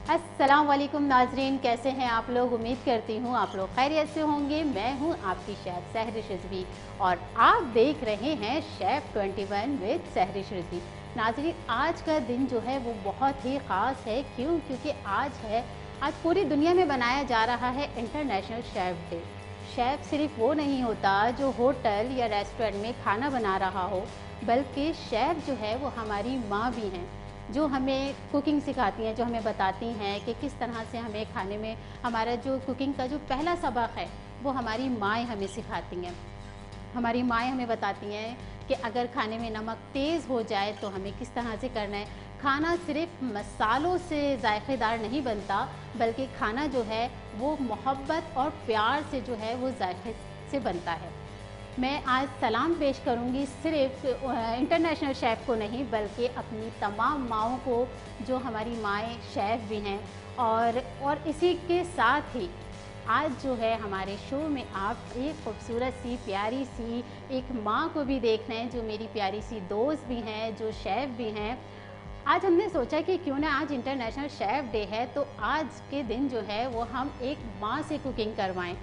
अस्सलाम वालेकुम नाजरीन, कैसे हैं आप लोग। उम्मीद करती हूँ आप लोग खैरियत से होंगे। मैं हूँ आपकी शेफ़ सहरिश रिजवी और आप देख रहे हैं शेफ़ 21 विद सहरिश रिजवी। नाजरीन, आज का दिन जो है वो बहुत ही ख़ास है। क्योंकि आज पूरी दुनिया में बनाया जा रहा है इंटरनेशनल शेफ़ डे। शेफ़ सिर्फ वो नहीं होता जो होटल या रेस्टोरेंट में खाना बना रहा हो, बल्कि शेफ़ जो है वो हमारी माँ भी हैं, जो हमें कुकिंग सिखाती हैं, जो हमें बताती हैं कि किस तरह से हमें खाने में हमारा जो कुकिंग का जो पहला सबक है वो हमारी माएँ हमें सिखाती हैं। हमारी माएँ हमें बताती हैं कि अगर खाने में नमक तेज़ हो जाए तो हमें किस तरह से करना है। खाना सिर्फ मसालों से जायकेदार नहीं बनता, बल्कि खाना जो है वो मोहब्बत और प्यार से जो है वो जायके से बनता है। मैं आज सलाम पेश करूंगी सिर्फ इंटरनेशनल शेफ़ को नहीं, बल्कि अपनी तमाम माँओं को जो हमारी माएँ शेफ़ भी हैं। और इसी के साथ ही आज जो है हमारे शो में आप एक खूबसूरत सी प्यारी सी एक माँ को भी देख रहे हैं, जो मेरी प्यारी सी दोस्त भी हैं, जो शेफ़ भी हैं। आज हमने सोचा कि क्यों ना आज इंटरनेशनल शेफ़ डे है, तो आज के दिन जो है वो हम एक माँ से कुकिंग करवाएं।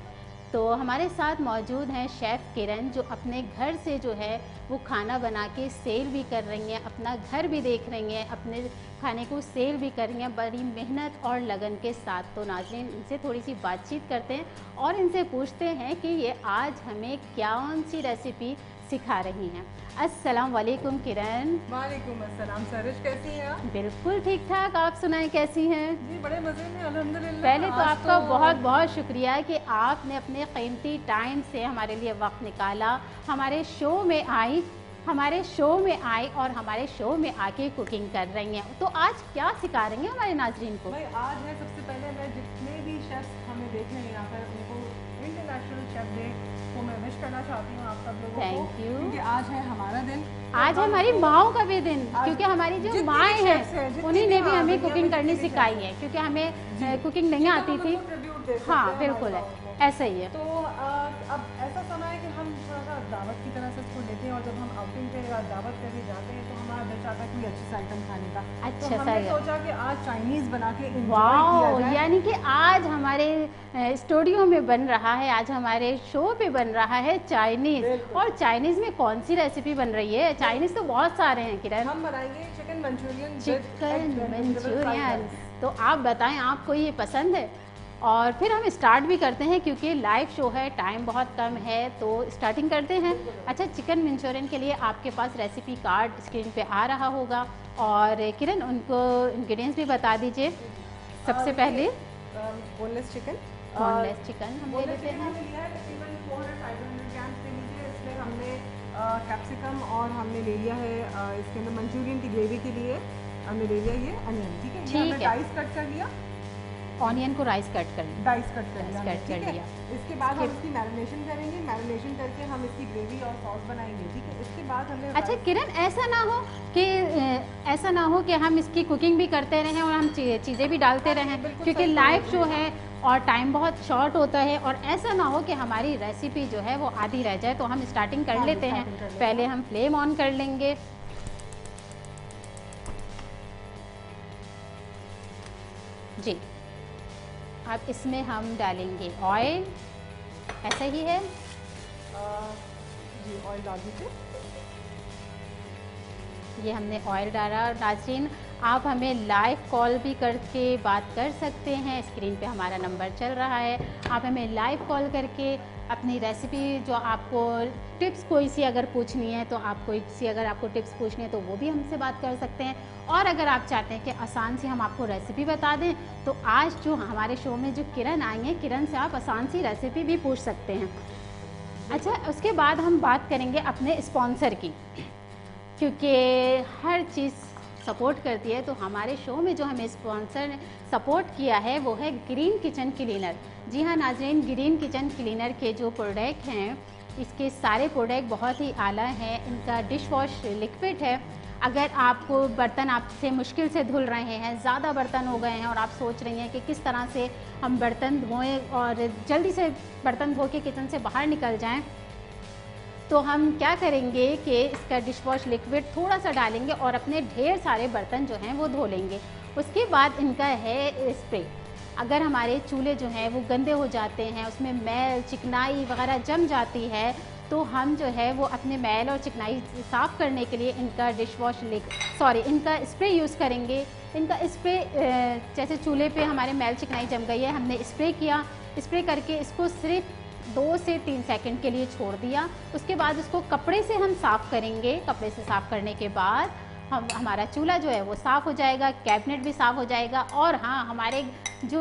तो हमारे साथ मौजूद हैं शेफ़ किरण, जो अपने घर से जो है वो खाना बना के सेल भी कर रही हैं, अपना घर भी देख रही हैं, अपने खाने को सेल भी कर रही हैं बड़ी मेहनत और लगन के साथ। तो नाज़रीन, इनसे थोड़ी सी बातचीत करते हैं और इनसे पूछते हैं कि ये आज हमें कौन सी रेसिपी सिखा रही हैं। अस्सलाम वालेकुम किरण। वालेकुम अस्सलाम सरिश, कैसी हैं आप? बिल्कुल ठीक ठाक, आप सुनाएं कैसी हैं? जी बड़े मज़े में अल्हम्दुलिल्लाह। पहले तो आपका बहुत बहुत शुक्रिया कि आपने अपने कीमती टाइम से हमारे लिए वक्त निकाला, हमारे शो में आई और हमारे शो में आके कुकिंग कर रही हैं। तो आज क्या सिखा रही हैं हमारे नाजरीन को? भाई आज है, सबसे पहले मैं जितने भी शेफ्स हमें देख रहे हैं यहाँ पर, उनको इंटरनेशनल शेफ डे को मैं विश करना चाहती हूँ आप सब लोगों को। Thank you. क्योंकि आज है हमारा दिन, आज हमारी माँओं का भी दिन, क्योंकि हमारी जो माएँ हैं उन्हीं ने भी हमें कुकिंग करनी सिखाई है, क्योंकि हमें कुकिंग नहीं आती थी। हाँ बिल्कुल है, ऐसा ही है। तो अब ऐसा समय है कि हम थोड़ा सा दावत की तरह से इसको लेते हैं, और जब हम आउटिंग पे या दावत पे भी जाते हैं तो हमारा दिल चाहता है कोई अच्छी सा आइटम खाने का। अच्छा, तो हमने सही है। सोचा कि आज चाइनीज़ बना के enjoy किया वाओ, जाए। यानी कि आज हमारे स्टूडियो में बन रहा है, आज हमारे शो पे बन रहा है चाइनीज़। और चाइनीज़ में कौन सी रेसिपी बन रही है? चाइनीज़ तो बहुत सारे हैं किरण। हम बनाएंगे चिकन मंचूरियन। चिकन मंचूरियन, तो आप बताएं आपको ये पसंद है? और फिर हम स्टार्ट भी करते हैं, क्योंकि लाइव शो है, टाइम बहुत कम है, तो स्टार्टिंग करते हैं। अच्छा, चिकन मंचूरियन के लिए आपके पास रेसिपी कार्ड स्क्रीन पे आ रहा होगा, और किरण उनको इंग्रेडिएंट्स भी बता दीजिए। सबसे पहले बोनलेस चिकन हम ले लेते हैं। लिया है तकरीबन 400-500 ग्राम के लीजिए। इसमें हमने कैप्सिकम और हमने ले लिया है इसके अंदर मंचूरियन की ग्रेवी के लिए हमने ले लिया ये अनियन। ठीक है, ये हमने डाइस कट कर लिया। ऑनियन को डाइस कट कर लिया। इसके बाद हम इसकी मैरिनेशन करेंगे। मैरिनेशन करके हम इसकी ग्रेवी और सॉस बनाएंगे। ठीक है, इसके बाद हमने अच्छा किरण, ऐसा ना हो कि हम इसकी कुकिंग भी करते रहें और हम चीज़ें भी डालते रहें, क्योंकि लाइव शो है और टाइम बहुत शॉर्ट होता है। और ऐसा ना हो कि हमारी रेसिपी जो है वो आधी रह जाए। तो हम स्टार्टिंग कर लेते हैं। पहले हम फ्लेम ऑन कर लेंगे। जी, अब इसमें हम डालेंगे ऑयल। ऐसा ही है जी, ऑयल डाल दीजिए। ये हमने ऑयल डाला। नाज़रीन, आप हमें लाइव कॉल भी करके बात कर सकते हैं। स्क्रीन पे हमारा नंबर चल रहा है, आप हमें लाइव कॉल करके अपनी रेसिपी जो आपको टिप्स कोई सी अगर पूछनी है, तो आप कोई सी अगर आपको टिप्स पूछनी है तो वो भी हमसे बात कर सकते हैं। और अगर आप चाहते हैं कि आसान सी हम आपको रेसिपी बता दें, तो आज जो हमारे शो में जो किरण आई हैं, किरण से आप आसान सी रेसिपी भी पूछ सकते हैं। अच्छा, उसके बाद हम बात करेंगे अपने स्पॉन्सर की, क्योंकि हर चीज़ सपोर्ट करती है। तो हमारे शो में जो हमें स्पॉन्सर ने सपोर्ट किया है वो है ग्रीन किचन क्लीनर। जी हाँ नाज़रीन, ग्रीन किचन क्लीनर के जो प्रोडक्ट हैं, इसके सारे प्रोडक्ट बहुत ही आला हैं। इनका डिश वॉश लिक्विड है। अगर आपको बर्तन आपसे मुश्किल से धुल रहे हैं, ज़्यादा बर्तन हो गए हैं और आप सोच रही हैं कि किस तरह से हम बर्तन धोएं और जल्दी से बर्तन धो के किचन से बाहर निकल जाएं, तो हम क्या करेंगे कि इसका डिश वॉश लिक्विड थोड़ा सा डालेंगे और अपने ढेर सारे बर्तन जो हैं वो धो लेंगे। उसके बाद इनका है स्प्रे। अगर हमारे चूल्हे जो हैं वो गंदे हो जाते हैं, उसमें मैल चिकनाई वगैरह जम जाती है, तो हम जो है वो अपने मैल और चिकनाई साफ़ करने के लिए इनका इनका स्प्रे यूज़ करेंगे। इनका स्प्रे जैसे चूल्हे पे हमारे मैल चिकनाई जम गई है, हमने स्प्रे किया, स्प्रे करके इसको सिर्फ 2 से 3 सेकंड के लिए छोड़ दिया। उसके बाद इसको कपड़े से हम साफ़ करेंगे। कपड़े से साफ़ करने के बाद हमारा चूल्हा जो है वो साफ़ हो जाएगा, कैबिनेट भी साफ़ हो जाएगा। और हाँ, हमारे जो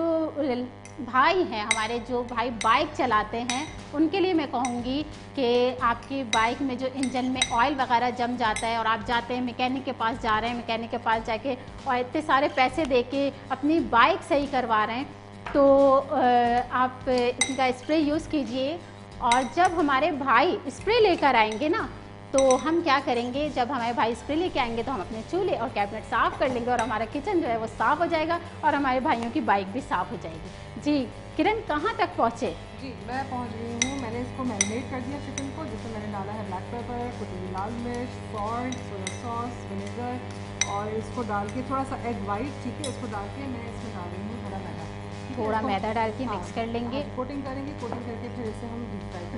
भाई हैं, हमारे जो भाई बाइक चलाते हैं, उनके लिए मैं कहूँगी कि आपकी बाइक में जो इंजन में ऑयल वगैरह जम जाता है और आप जाते हैं मैकेनिक के पास, जा रहे हैं मैकेनिक के पास जाके और इतने सारे पैसे दे के अपनी बाइक सही करवा रहे हैं, तो आप इनका स्प्रे यूज़ कीजिए। और जब हमारे भाई स्प्रे लेकर आएंगे ना, तो हम क्या करेंगे, जब हमारे भाई स्प्रे लेके आएंगे तो हम अपने चूल्हे और कैबिनेट साफ़ कर लेंगे और हमारा किचन जो है वो साफ़ हो जाएगा और हमारे भाइयों की बाइक भी साफ़ हो जाएगी। जी किरण, कहाँ तक पहुँचे? जी मैं पहुँच गई हूँ। मैंने इसको मैरिनेट कर दिया चिकन को, जिसमें मैंने डाला है ब्लैक पेपर, कुटी लाल मिर्च, सॉल्ट, सोया सॉस, विनेगर और इसको डाल के थोड़ा सा एग वाइट, ठीक है, इसको डाल के मैं इसमें डाल रही हूँ थोड़ा मैदा डाल के मिक्स कर लेंगे। कोटिंग करेंगे, कोटिंग करके फिर इसे हम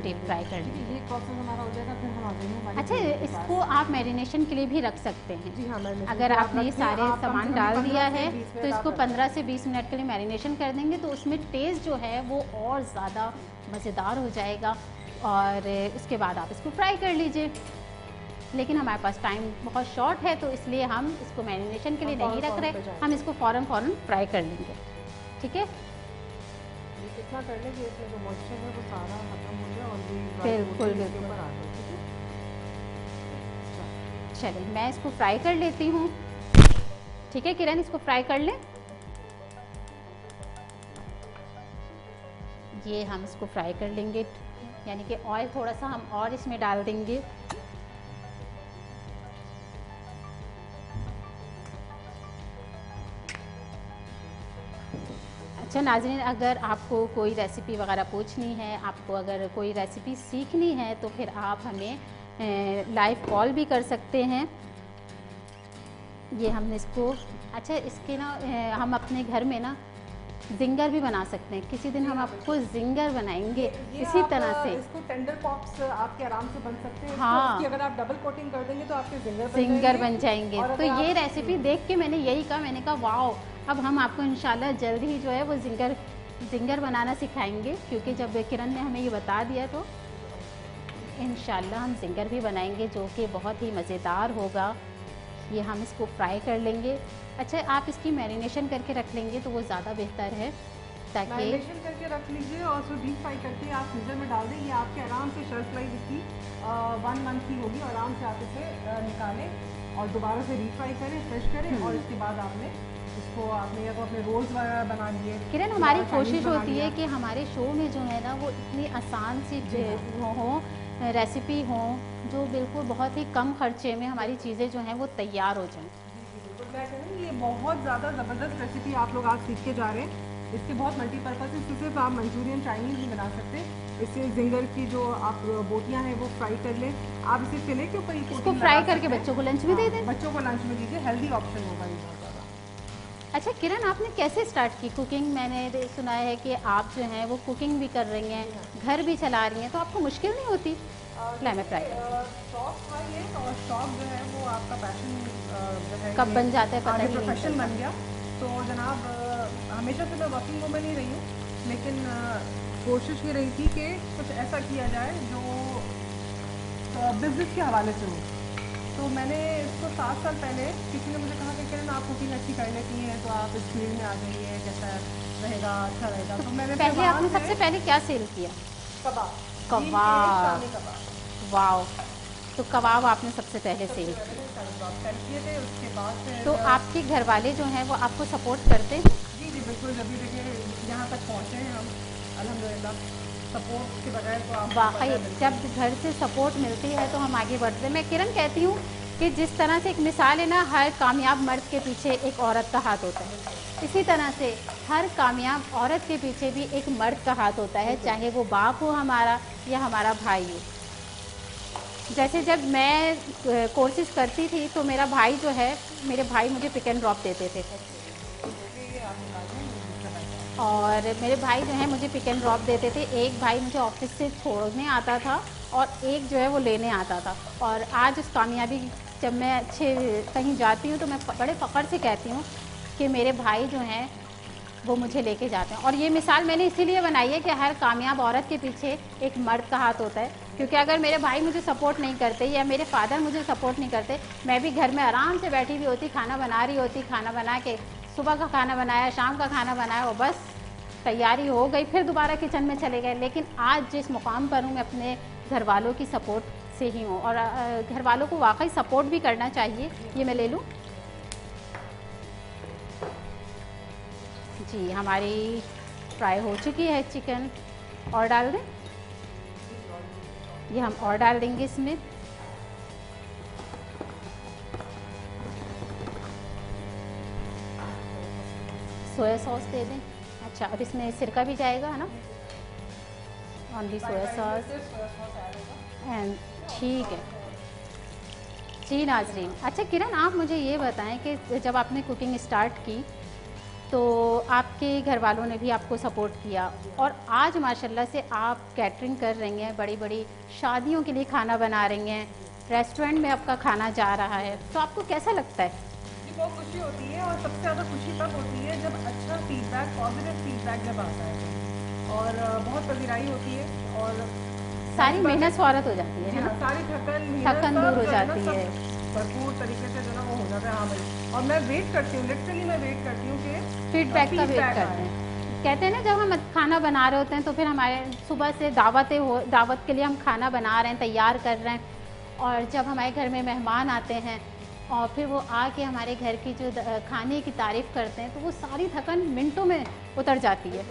डीप फ्राई कर लेंगे। ये प्रोसेस हमारा हो जाएगा। फिर हम आ जाएंगे। अच्छा, इसको आप मैरिनेशन के लिए भी रख सकते हैं। जी हाँ, अगर आपने ये सारे सामान डाल दिया है तो इसको 15 से 20 मिनट के लिए मैरिनेशन कर देंगे, तो उसमें टेस्ट जो है वो और ज़्यादा मज़ेदार हो जाएगा। और उसके बाद आप इसको फ्राई कर लीजिए। लेकिन हमारे पास टाइम बहुत शॉर्ट है, तो इसलिए हम इसको मैरिनेशन के लिए नहीं रख रहे, हम इसको फ़ौरन फ्राई कर लेंगे। ठीक है, इतना कर लेंगे इसमें जो मॉइस्चर है वो सारा खत्म हो जाए और बिल्कुल बिल्कुल। चलिए मैं इसको फ्राई कर लेती हूँ। ठीक है किरण, इसको फ्राई कर लें। ये हम इसको फ्राई कर लेंगे, यानी कि ऑयल थोड़ा सा हम और इसमें डाल देंगे। अच्छा नाज़रीन, अगर आपको कोई रेसिपी वगैरह पूछनी है, आपको अगर कोई रेसिपी सीखनी है, तो फिर आप हमें लाइव कॉल भी कर सकते हैं। ये हमने इसको, अच्छा इसके ना हम अपने घर में ना जिंगर भी बना सकते हैं। किसी दिन हम आपको जिंगर बनाएंगे इसी तरह से। इसको टेंडर पॉप्स आपके आराम से बन सकते हैं। हाँ, अगर आप डबल कोटिंग कर देंगे तो आपके जिंगर बन जाएंगे। तो ये रेसिपी देख के मैंने यही कहा, मैंने कहा वाओ, अब हम आपको इंशाल्लाह जल्द ही जो है वो जिंगर बनाना सिखाएंगे, क्योंकि जब किरण ने हमें ये बता दिया तो इंशाल्लाह हम जिंगर भी बनाएंगे, जो कि बहुत ही मज़ेदार होगा। ये हम इसको फ्राई कर लेंगे। अच्छा, आप इसकी मैरिनेशन करके रख लेंगे तो वो ज़्यादा बेहतर है, ताकि मैरिनेशन करके रख लीजिए और उसको डीप फ्राई करके आप फ्रीजर में डाल दें। ये आपके आराम से शेल्फ लाइफ इसकी 1 मंथ की होगी। आराम से आप इसे निकालें और दोबारा से रीफ्राई करें, फ्रेश करें और इसके बाद आपने या तो अपने रोल्स वगैरह बना लिए। किरण, हमारी कोशिश होती है कि हमारे शो में जो है ना वो इतनी आसान सी हो रेसिपी हो, जो बिल्कुल बहुत ही कम खर्चे में हमारी चीज़ें जो हैं वो तैयार हो जाएं। मैं कहूँ ये बहुत ज़्यादा ज़बरदस्त रेसिपी आप लोग आज सीख के जा रहे हैं। इसके बहुत मल्टीपर्पज़ है। इससे सिर्फ आप मंचूरियन, चाइनीज़ भी बना सकते हैं। इससे जिंगर की जो आप बोटियाँ हैं वो फ्राई कर लें। आप इसे चने के ऊपर इसको फ्राई करके बच्चों को लंच में दे दें। बच्चों को लंच में दीजिए, हेल्दी ऑप्शन होगा ये बहुत ज़्यादा। अच्छा किरण, आपने कैसे स्टार्ट की कुकिंग? मैंने सुना है कि आप जो हैं वो कुकिंग भी कर रही हैं, घर भी चला रही हैं, तो आपको मुश्किल नहीं होती? मैं फ्राई शौक था ये, और शौक जो है वो आपका पैशन जो है कब बन जाता है पता ही नहीं प्रोफेशन बन गया। तो जनाब हमेशा से मैं वर्किंग वूमन ही रही हूँ, लेकिन कोशिश ये रही थी कि कुछ ऐसा किया जाए जो बिज़नेस के हवाले से हो। तो मैंने इसको 7 साल पहले किसी ने मुझे कहा कि किरण आप कुकिंग अच्छी कर लेती हैं, तो आप इस फील्ड में आ जाइए, कैसा रहेगा, अच्छा रहेगा। तो मैंने पहले आपने सबसे पहले क्या सेल किया? कबाब। वाओ, तो कबाब आपने सबसे पहले सेल किए थे। उसके बाद तो आपके घर वाले जो हैं वो आपको सपोर्ट करते हैं? जी जी बिल्कुल। जब भी देखिए यहाँ तक पहुँचे हैं हम अल्हम्दुलिल्लाह, सपोर्ट के बगैर तो आप वाकई जब घर से सपोर्ट मिलती है तो हम आगे बढ़ते हैं। मैं किरण कहती हूँ कि जिस तरह से एक मिसाल है ना, हर कामयाब मर्द के पीछे एक औरत का हाथ होता है, इसी तरह से हर कामयाब औरत के पीछे भी एक मर्द का हाथ होता है, चाहे वो बाप हो हमारा या हमारा भाई हो। जैसे जब मैं कोर्सेज करती थी तो मेरा भाई जो है, मेरे भाई मुझे पिक एंड ड्रॉप देते थे, और मेरे भाई जो है मुझे पिक एंड ड्रॉप देते थे। एक भाई मुझे ऑफिस से छोड़ने आता था और एक जो है वो लेने आता था। और आज उस कामयाबी, जब मैं अच्छे कहीं जाती हूँ तो मैं बड़े फ़ख्र से कहती हूँ कि मेरे भाई जो हैं वो मुझे लेके जाते हैं। और ये मिसाल मैंने इसीलिए बनाई है कि हर कामयाब औरत के पीछे एक मर्द का हाथ होता है, क्योंकि अगर मेरे भाई मुझे सपोर्ट नहीं करते या मेरे फादर मुझे सपोर्ट नहीं करते, मैं भी घर में आराम से बैठी हुई होती, खाना बना रही होती, खाना बना के सुबह का खाना बनाया, शाम का खाना बनाया और बस तैयारी हो गई, फिर दोबारा किचन में चले गए। लेकिन आज जिस मुकाम पर हूँ मैं अपने घर वालों की सपोर्ट से ही हूँ, और घर वालों को वाकई सपोर्ट भी करना चाहिए। ये मैं ले लूँ जी। हमारी फ्राई हो चुकी है चिकन, और डाल दें, ये हम और डाल देंगे इसमें। सोया सॉस दे दें। अच्छा, अब इसमें सिरका भी जाएगा है ना, ऑनली सोया सॉस एंड ठीक है जी नाजरीन। अच्छा किरण, आप मुझे ये बताएं कि जब आपने कुकिंग स्टार्ट की तो आपके घर वालों ने भी आपको सपोर्ट किया, और आज माशाल्लाह से आप कैटरिंग कर रही हैं, बड़ी बड़ी शादियों के लिए खाना बना रही हैं, रेस्टोरेंट में आपका खाना जा रहा है, तो आपको कैसा लगता है? बहुत खुशी होती है, और सबसे ज़्यादा खुशी तब होती है जब अच्छा फीडबैक, पॉजिटिव फीडबैक जब आता है, और बहुत पजीराई होती है, और सारी मेहनत स्वारत हो जाती है ना, सारी थकन दूर हो जाती है, भरपूर तरीके से जो ना वो हो जाता है। हाँ भाई, और मैं वेट करती हूँ, लिटरली मैं वेट करती हूँ कि फीडबैक का वेट करते हैं। कहते हैं ना, जब हम खाना बना रहे होते हैं तो फिर हमारे सुबह से दावत के लिए हम खाना बना रहे हैं, तैयार कर रहे हैं, और जब हमारे घर में मेहमान आते हैं और फिर वो आके हमारे घर की जो खाने की तारीफ़ करते हैं, तो वो सारी थकन मिनटों में उतर जाती है।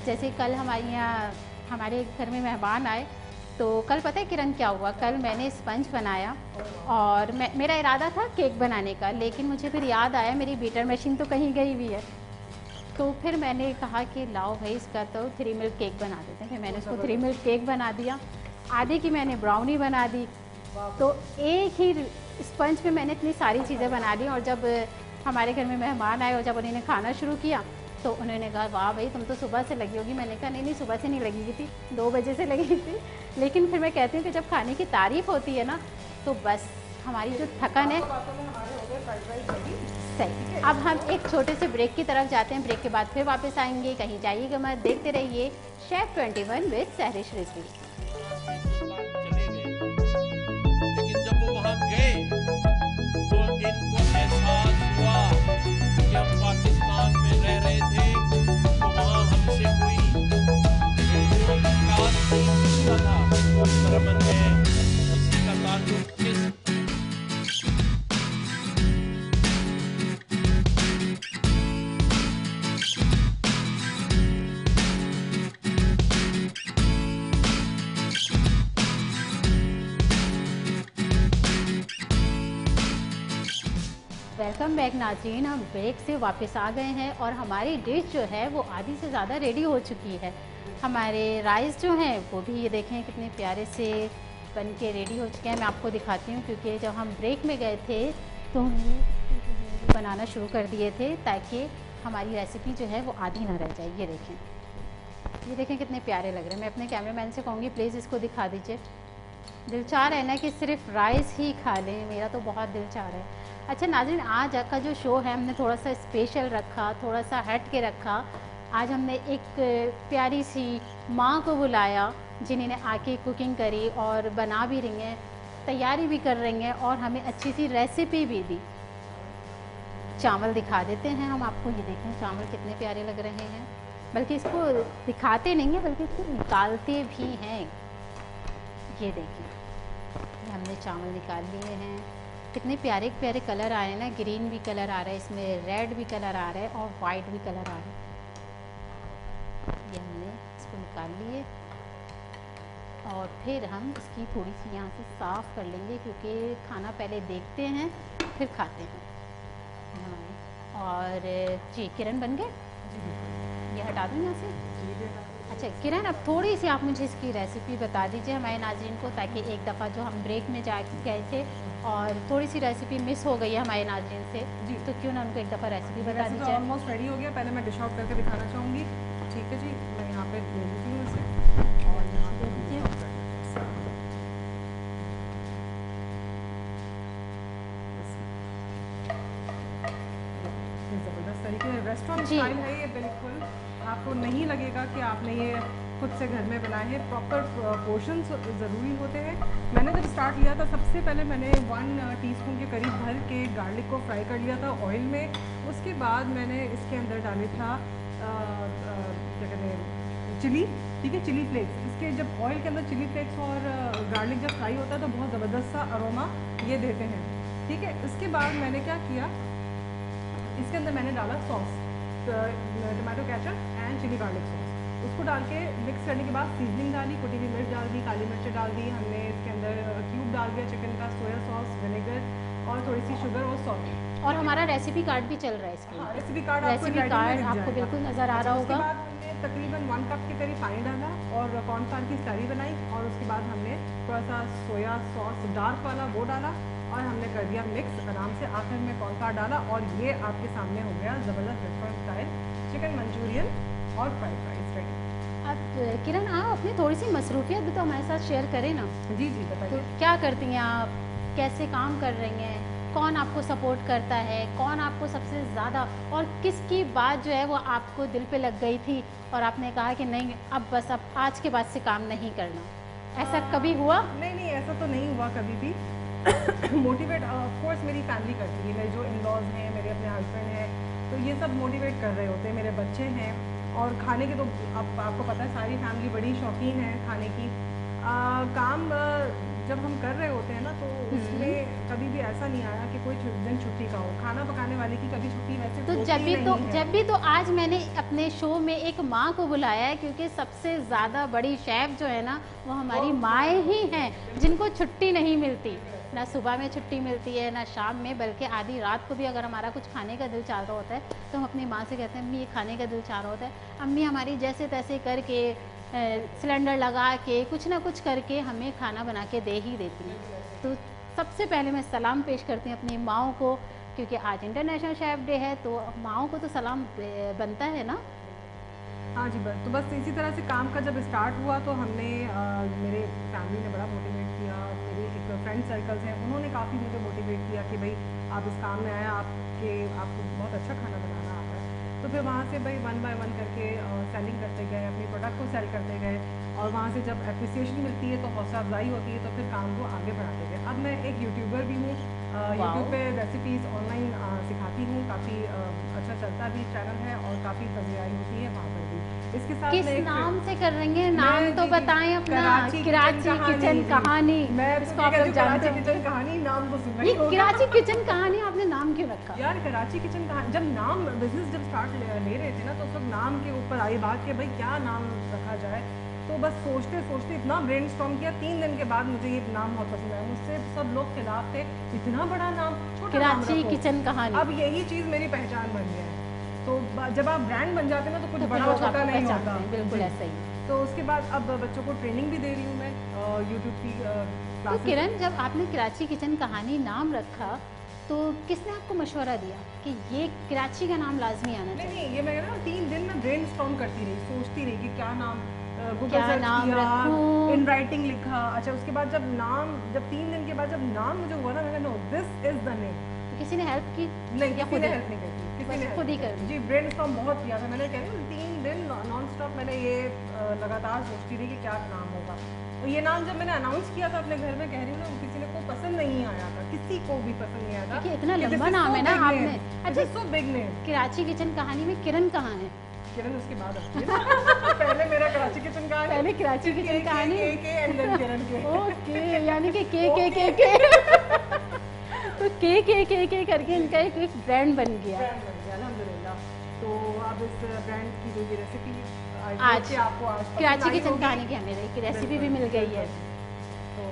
जैसे कल हमारे घर में मेहमान आए, तो कल पता है किरण क्या हुआ, कल मैंने स्पंज बनाया, और मेरा इरादा था केक बनाने का, लेकिन मुझे फिर याद आया मेरी बीटर मशीन तो कहीं गई हुई है। तो फिर मैंने कहा कि लाओ भाई इसका तो 3 मिल्क केक बना देते हैं। फिर मैंने उसको 3 मिल्क केक बना दिया, आधे की मैंने ब्राउनी बना दी। तो एक ही स्पंज पे मैंने इतनी सारी चीज़ें बना दी। और जब हमारे घर में मेहमान आए और जब उन्होंने खाना शुरू किया तो उन्होंने कहा वाह भाई तुम तो सुबह से लगी होगी। मैंने कहा नहीं सुबह से नहीं लगी थी, 2 बजे से लगी थी। लेकिन फिर मैं कहती हूँ कि जब खाने की तारीफ़ होती है ना तो बस हमारी जो थकन है सही। अब हम एक छोटे से ब्रेक की तरफ जाते हैं, ब्रेक के बाद फिर वापस आएंगे। कहीं जाइएगा मत, देखते रहिए शेफ 21 विद सहरिश रिजवी। लेकिन जब वो वहां गए तो इनको एहसास हुआ कि हम पाकिस्तान में रह रहे थे, तो वहां हमसे कोई कास्ट नहीं पूछता था कौन ब्राह्मण है, किसी का ताल्लुक किस। वेलकम बैक नाज़रीन, हम ब्रेक से वापस आ गए हैं और हमारी डिश जो है वो आधी से ज़्यादा रेडी हो चुकी है। हमारे राइस जो हैं वो भी ये देखें कितने प्यारे से बन के रेडी हो चुके हैं। मैं आपको दिखाती हूँ, क्योंकि जब हम ब्रेक में गए थे तो हमने बनाना शुरू कर दिए थे ताकि हमारी रेसिपी जो है वो आधी ना रह जाए। ये देखें कितने प्यारे लग रहे हैं। मैं अपने कैमरामैन से कहूँगी प्लीज़ इसको दिखा दीजिए। दिल चाह रहा है ना कि सिर्फ राइस ही खा लें, मेरा तो बहुत दिल चाह रहा है। अच्छा नाज़रीन, आज का जो शो है हमने थोड़ा सा स्पेशल रखा, थोड़ा सा हट के रखा। आज हमने एक प्यारी सी माँ को बुलाया जिन्होंने आके कुकिंग करी और बना भी रही हैं, तैयारी भी कर रही हैं और हमें अच्छी सी रेसिपी भी दी। चावल दिखा देते हैं हम आपको। ये देखें चावल कितने प्यारे लग रहे हैं, बल्कि इसको दिखाते नहीं हैं बल्कि इसको निकालते भी हैं। ये देखिए, ये हमने चावल निकाल लिए हैं। कितने प्यारे प्यारे कलर आ रहे हैं ना, ग्रीन भी कलर आ रहा है, इसमें रेड भी कलर आ रहा है और वाइट भी कलर आ रहा है। ये हमने इसको निकाल लिए और फिर हम इसकी थोड़ी सी यहाँ से साफ़ कर लेंगे, क्योंकि खाना पहले देखते हैं फिर खाते हैं। और जी किरण बन गए, ये हटा दूँ यहाँ से। अच्छा किरण, अब थोड़ी सी आप मुझे इसकी रेसिपी बता दीजिए हमारे नाज़रीन को, ताकि एक दफ़ा जो हम ब्रेक में जा गए थे और थोड़ी सी रेसिपी मिस हो गई है हमारे नाज़रीन से जी। तो क्यों ना उनको एक दफ़ा रेसिपी बता वैसे तो दीजिए। ऑलमोस्ट रेडी हो गया, पहले मैं डिश आउट करके दिखाना चाहूँगी। ठीक है जी, मैं यहाँ पे ले लेती हूँ इसे और यहाँ पे dish out कर देते हैं इसे। ज़बरदस्त तरीके से रेस्टोरेंट जी। स्टाइल है ये बिल्कुल, आपको नहीं लगेगा कि आपने ये खुद से घर में बनाए हैं। प्रॉपर पोर्शंस ज़रूरी होते हैं। मैंने जब स्टार्ट लिया था सबसे पहले मैंने 1 टीस्पून के करीब भर के गार्लिक को फ्राई कर लिया था ऑयल में। उसके बाद मैंने इसके अंदर डाले था क्या कहते हैं चिली, ठीक है, चिली फ्लेक्स। इसके जब ऑयल के अंदर चिली फ्लेक्स और गार्लिक जब फ्राई होता है तो बहुत ज़बरदस्त सा अरोमा ये देते हैं, ठीक है। इसके बाद मैंने क्या किया, इसके अंदर मैंने डाला sauce, tomato ketchup and chilli garlic sauce. उसको डाल के मिक्स करने के बाद सीजनिंग डाली, कुटी हुई मिर्च डाल दी, काली मिर्च डाल दी, हमने इसके अंदर क्यूब डाल दिया चिकन का, सोया सॉस, विनेगर और थोड़ी सी शुगर और सॉल्ट। और हमारा रेसिपी कार्ड भी चल रहा है इसके हाँ, लिए। रेसिपी कार्ड रेसिपी कार्ड आपको बिल्कुल नज़र आ रहा उसके होगा। बाद हमने तकरीबन 1 कप के करीब पानी डाला और कॉर्नफ्लावर की स्लरी बनाई और उसके बाद हमने थोड़ा सा सोया सॉस डार्क वाला वो डाला और हमने कर दिया मिक्स आराम से। आखिर में कॉर्नफ्लावर डाला और ये आपके सामने हो गया ज़बरदस्त रेस्टोरेंट स्टाइल चिकन मंचूरियन और फ्राइड राइस रेडी। अब किरण, आप अपनी थोड़ी सी मसरूफियत भी तो हमारे साथ शेयर करें ना। जी जी तो बताइए। क्या करती हैं आप, कैसे काम कर रही हैं, कौन आपको सपोर्ट करता है, कौन आपको सबसे ज़्यादा, और किसकी बात जो है वो आपको दिल पे लग गई थी और आपने कहा कि नहीं अब बस अब आज के बाद से काम नहीं करना, ऐसा कभी हुआ? नहीं नहीं, ऐसा तो नहीं हुआ कभी भी। मोटिवेट ऑफ कोर्स मेरी फैमिली करती है, मेरे जो इन लॉज हैं, मेरे अपने हस्बैंड हैं, तो ये सब मोटिवेट कर रहे होते हैं। मेरे बच्चे हैं और खाने के तो आपको पता है सारी फैमिली बड़ी शौकीन है खाने की। काम जब हम कर रहे होते हैं ना तो उसमें कभी भी ऐसा नहीं आया कि कोई दिन छुट्टी का हो। खाना पकाने वाले की कभी छुट्टी वैसे तो होती ही नहीं है। जब भी तो आज मैंने अपने शो में एक माँ को बुलाया है, क्योंकि सबसे ज़्यादा बड़ी शेफ जो है ना वो हमारी माएँ ही हैं, जिनको छुट्टी नहीं मिलती, ना सुबह में छुट्टी मिलती है ना शाम में, बल्कि आधी रात को भी अगर हमारा कुछ खाने का दिल चाह रहा होता है तो हम अपनी माँ से कहते हैं अम्मी ये खाने का दिल चाह रहा होता है। अम्मी हमारी जैसे तैसे करके सिलेंडर लगा के कुछ ना कुछ करके हमें खाना बना के दे ही देती हैं। तो सबसे पहले मैं सलाम पेश करती हूँ अपनी माँओं को, क्योंकि आज इंटरनेशनल शेफ़ डे है तो माँओं को तो सलाम बनता है ना। हाँ जी, बस तो बस इसी तरह से काम का जब स्टार्ट हुआ तो हमने मेरे फैमिली ने बड़ा मोटिवेट किया। मेरे एक फ्रेंड सर्कल्स हैं, उन्होंने काफ़ी मुझे मोटिवेट किया कि भाई आप इस काम में आए, आपको बहुत अच्छा खाना बनाना आता है। तो फिर वहाँ से भाई 1 बाय 1 करके सेलिंग करते गए, अपने प्रोडक्ट को सेल करते गए और वहाँ से जब एप्रिसिएशन मिलती है तो हौसला अफजाई होती है, तो फिर काम को आगे बढ़ाते गए। अब मैं एक यूट्यूबर भी हूँ, यूट्यूब पे रेसिपीज़ ऑनलाइन सिखाती हूँ, काफ़ी अच्छा चलता भी चैनल है और काफ़ी फजीयाई होती है वहाँ पर भी। इसके साथ किस नाम से कर रही हैं, नाम तो बताएं अपना। कराची किचन कहानी। मैं इसको आप लोग जानते कराची किचन कहानी नाम तो सुना ही ये होगा। कराची किचन कहानी आपने नाम क्यों रखा? यार कराची किचन कहानी, जब नाम बिजनेस जब स्टार्ट ले रहे थे ना तो उस वक्त नाम के ऊपर आई बात कि भाई क्या नाम रखा जाए। तो बस सोचते सोचते इतना ब्रेनस्टॉर्म किया, 3 दिन के बाद मुझे ये नाम बहुत पसंद आया। मुझसे सब लोग खिलाफ थे, इतना बड़ा नाम, छोटा नाम कराची रखो। किचन कहानी। अब यही चीज़ मेरी पहचान बन गया है। तो जब आप ब्रांड बन जाते हैं ना तो कुछ तो बड़ा फिर लोग छोटा आपको नहीं पहचानते होता। हैं, बिल्कुल जी। ऐसा ही। तो उसके बाद अब बच्चों को ट्रेनिंग भी दे रही हूँ मैं यूट्यूब की तो क्लासेस। किरण, जब आपने कराची किचन कहानी नाम रखा तो किसने आपको मशवरा दिया कि ये कराची का नाम लाजमी आना नहीं चाहिए? नहीं, ये मैं ना 3 दिन में ब्रेनस्टॉर्म करती रही, सोचती रही कि क्या नाम गूगल क्या सर्च नाम किया, रखूं? इन राइटिंग लिखा। अच्छा उसके बाद जब 3 दिन के बाद जब नाम मुझे हुआ ना, मैंने no this is the name. तो किसी ने हेल्प की? नहीं, या किसी खुद ने ही? हेल्प नहीं करती, किसी बस ने खुद ही help कर नहीं दी। जी, ब्रेनस्टॉर्म बहुत किया था मैंने। कह रही हूँ 3 दिन नॉन स्टॉप मैंने ये लगातार सोचती रही कि क्या नाम होगा। और ये नाम जब मैंने अनाउंस किया था अपने घर में, कह रही हूँ ना, किसी ने को पसंद नहीं आया था, किसी को भी पसंद नहीं आया था। देखिए, इतना कि this लंबा is नाम so है ना big आपने। name, this अच्छा, is so big name। Karachi kitchen कहानी में किरण कहाँ है? किरण उसके बाद आती है ना। पहले मेरा कराची किचन कहानी, पहले कराची किचन कहानी। एंड देन किरण के। ओके, यानी कि के तो के करके इनका एक ब्रांड बन गया। ब्रांड बन गया अल्हम्दुलिल्लाह। तो अब इस ब्रांड की जो ये रेसिपी आज आपको आज पसंद कराची आई किचन होगी। कहानी की हमें एक रेसिपी भी मिल गई है। तो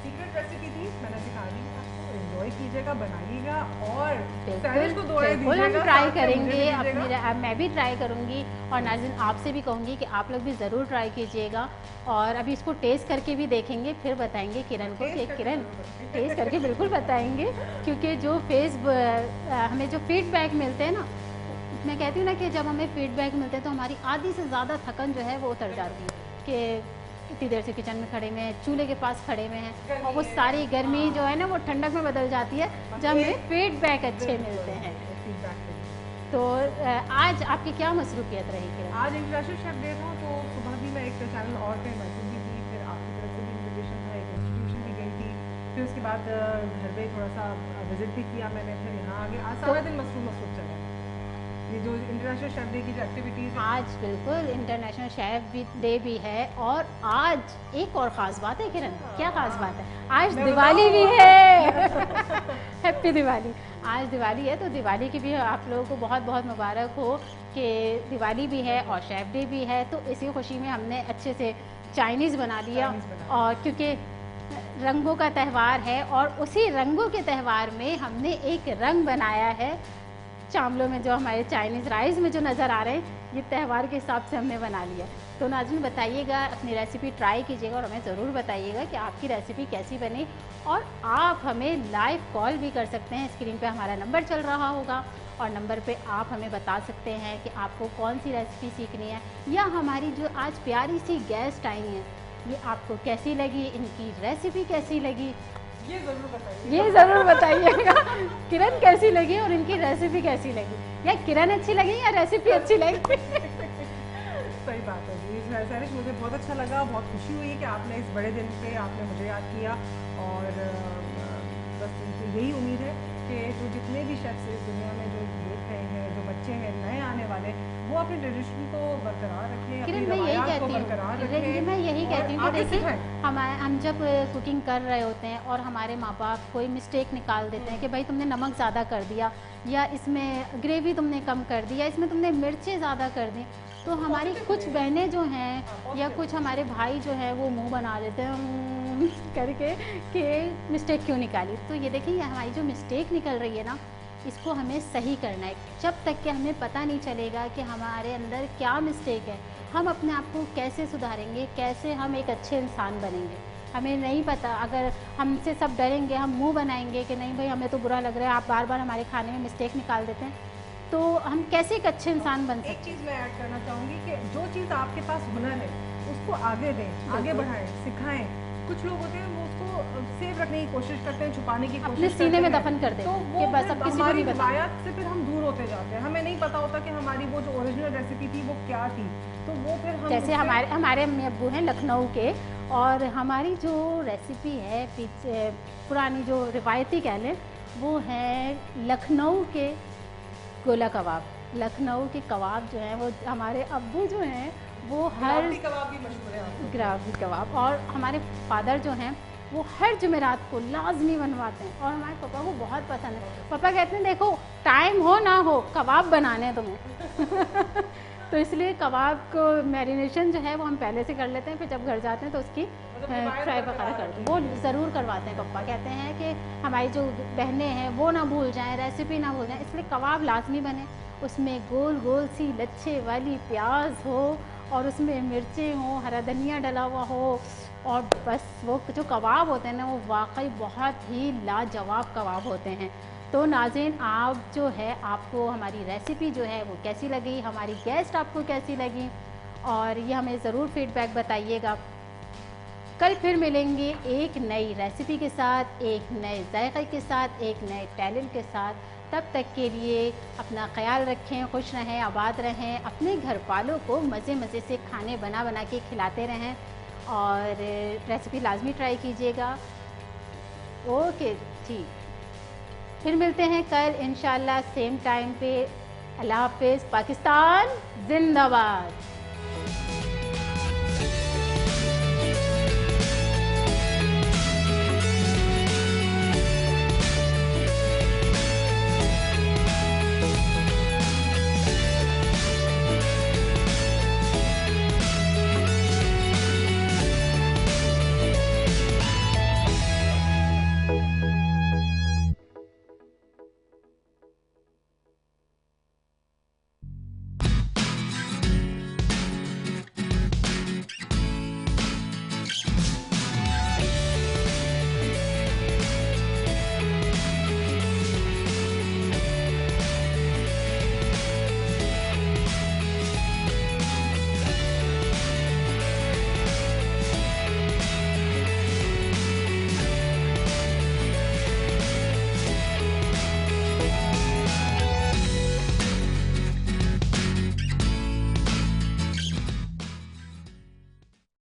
सीक्रेट रेसिपी थी, मैंने सिखा दी आपको, एंजॉय कीजिएगा, बनाइएगा और बिल्कुल सहरिश को दुआएं बिल्कुल हम दीजिएगा, ट्राई साथ में मुझे करेंगे भी अपनी दीजिएगा। मैं भी ट्राई करूंगी और नाज़रीन आपसे भी कहूंगी कि आप लोग भी ज़रूर ट्राई कीजिएगा और अभी इसको टेस्ट करके भी देखेंगे, फिर बताएंगे किरण को कि किरण टेस्ट करके बिल्कुल बताएंगे, क्योंकि जो हमें जो फीडबैक मिलते हैं ना, मैं कहती हूँ ना कि जब हमें फीडबैक मिलते हैं तो हमारी आधी से ज़्यादा थकन जो है वो उतर जाती है कि इतनी देर से किचन में खड़े हुए हैं, चूल्हे के पास खड़े हुए हैं और वो सारी गर्मी जो है ना वो ठंडक में बदल जाती है जब हमें फीडबैक अच्छे मिलते हैं। तो आज आपकी क्या मसरूफियत रही किरण? आज इंटरनेशनल शेफ डे था, तो सुबह भी मैं एक चैनल और पे मैसेज भी थी, फिर आपकी तरफ से भी इन्विटेशन था, एक इंस्टीट्यूशन भी गई थी, फिर उसके बाद घर पे थोड़ा सा विजिट भी किया मैंने, फिर यहाँ आ गया। आज सारा दिन मसरूफ चला ये जो इंटरनेशनल शेफ डे की जो एक्टिविटीज़। आज बिल्कुल इंटरनेशनल शेफ डे भी है और आज एक और ख़ास बात है किरण। क्या ख़ास बात है? आज दिवाली भी है। हैप्पी दिवाली। आज दिवाली है तो दिवाली की भी आप लोगों को बहुत बहुत मुबारक हो कि दिवाली भी है और शेफ डे भी है। तो इसी खुशी में हमने अच्छे से चाइनीज़ बना लिया और क्योंकि रंगों का त्यौहार है और उसी रंगों के त्यौहार में हमने एक रंग बनाया है चावलों में, जो हमारे चाइनीज़ राइस में जो नज़र आ रहे हैं, ये त्यौहार के हिसाब से हमने बना लिया। तो नाज़रीन बताइएगा, अपनी रेसिपी ट्राई कीजिएगा और हमें ज़रूर बताइएगा कि आपकी रेसिपी कैसी बनी और आप हमें लाइव कॉल भी कर सकते हैं। स्क्रीन पे हमारा नंबर चल रहा होगा और नंबर पे आप हमें बता सकते हैं कि आपको कौन सी रेसिपी सीखनी है या हमारी जो आज प्यारी सी गेस्ट आई हैं ये आपको कैसी लगी, इनकी रेसिपी कैसी लगी, ये ज़रूर बताइएगा। किरण कैसी लगी और इनकी रेसिपी कैसी लगी, या किरण अच्छी लगी या रेसिपी अच्छी लगी। सही बात है जी सहरिश, मुझे बहुत अच्छा लगा, बहुत खुशी हुई कि आपने इस बड़े दिन पे आपने मुझे याद किया और बस यही उम्मीद है कि जो जितने भी शेफ्स इस दुनिया में जो देख रहे हैं, जो बच्चे हैं नए आने वाले, वो अपने ट्रेडिशन को बरकरार रखें, अपनी रवायात को बरकरार रखें। मैं यही कहती हूँ कि देखिए हमारे हम जब कुकिंग कर रहे होते हैं और हमारे माँ बाप कोई मिस्टेक निकाल देते हैं कि भाई तुमने नमक ज़्यादा कर दिया या इसमें ग्रेवी तुमने कम कर दी या इसमें तुमने मिर्चें ज़्यादा कर दी, तो हमारी कुछ बहनें जो हैं या कुछ हमारे भाई जो हैं वो मुंह बना देते हैं करके कि मिस्टेक क्यों निकाली। तो ये देखिए हमारी जो मिस्टेक निकल रही है ना, इसको हमें सही करना है। जब तक कि हमें पता नहीं चलेगा कि हमारे अंदर क्या मिस्टेक है, हम अपने आप को कैसे सुधारेंगे, कैसे हम एक अच्छे इंसान बनेंगे, हमें नहीं पता। अगर हमसे सब डरेंगे, हम मुंह बनाएंगे कि नहीं भाई हमें तो बुरा लग रहा है, आप बार बार हमारे खाने में मिस्टेक निकाल देते हैं, तो हम कैसे एक अच्छे इंसान बन सकते हैं। एक चीज़ मैं ऐड करना चाहूँगी कि जो चीज़ आपके पास हुनर है उसको आगे दें, आगे बढ़ाएं, सिखाएं। कुछ लोग होते हैं वो उसको सेव रखने की कोशिश करते हैं, छुपाने की कोशिश करते हैं, सीने में दफन कर देते तो हैं वो कि बस अब किसी को नहीं बताना। रवायत से फिर हम दूर होते जाते हैं, हमें नहीं पता होता कि हमारी वो जो ओरिजिनल रेसिपी थी वो क्या थी, तो वो फिर हम जैसे हमारे अम्मी अब्बू हैं लखनऊ के और हमारी जो रेसिपी है पुरानी जो रिवायती कह लें वो है लखनऊ के गोला कबाब। लखनऊ के कबाब जो हैं वो हमारे अब्बू जो हैं वो हर कबाब भी मशहूर है, ग्रावी कबाब, और हमारे फादर जो हैं वो हर जुमेरात को लाजमी बनवाते हैं और हमारे पापा को बहुत पसंद है। पापा कहते हैं देखो टाइम हो ना हो कबाब बनाने हैं तुम्हें। तो इसलिए कबाब को मैरिनेशन जो है वो हम पहले से कर लेते हैं, फिर जब घर जाते हैं तो उसकी फ्राई वगैरह करते हैं, वो ज़रूर करवाते हैं। पापा कहते हैं कि हमारी जो बहनें हैं वो ना भूल जाएं, रेसिपी ना भूल जाएं, इसलिए कबाब लाजमी बने, उसमें गोल गोल सी लच्छे वाली प्याज हो और उसमें मिर्चें हो, हरा धनिया डला हुआ हो, और बस वो जो कबाब होते हैं ना वो वाकई बहुत ही लाजवाब कबाब होते हैं। तो नाज़रीन आप जो है आपको हमारी रेसिपी जो है वो कैसी लगी, हमारी गेस्ट आपको कैसी लगी, और ये हमें ज़रूर फीडबैक बताइएगा। कल फिर मिलेंगे एक नई रेसिपी के साथ, एक नए जायके के साथ, एक नए टैलेंट के साथ। तब तक के लिए अपना ख्याल रखें, खुश रहें, आबाद रहें, अपने घर वालों को मज़े मज़े से खाने बना बना के खिलाते रहें और रेसिपी लाजमी ट्राई कीजिएगा। ओके ठीक, फिर मिलते हैं कल इंशाल्लाह सेम टाइम पे। अल्लाह हाफ़िज़, पाकिस्तान जिंदाबाद।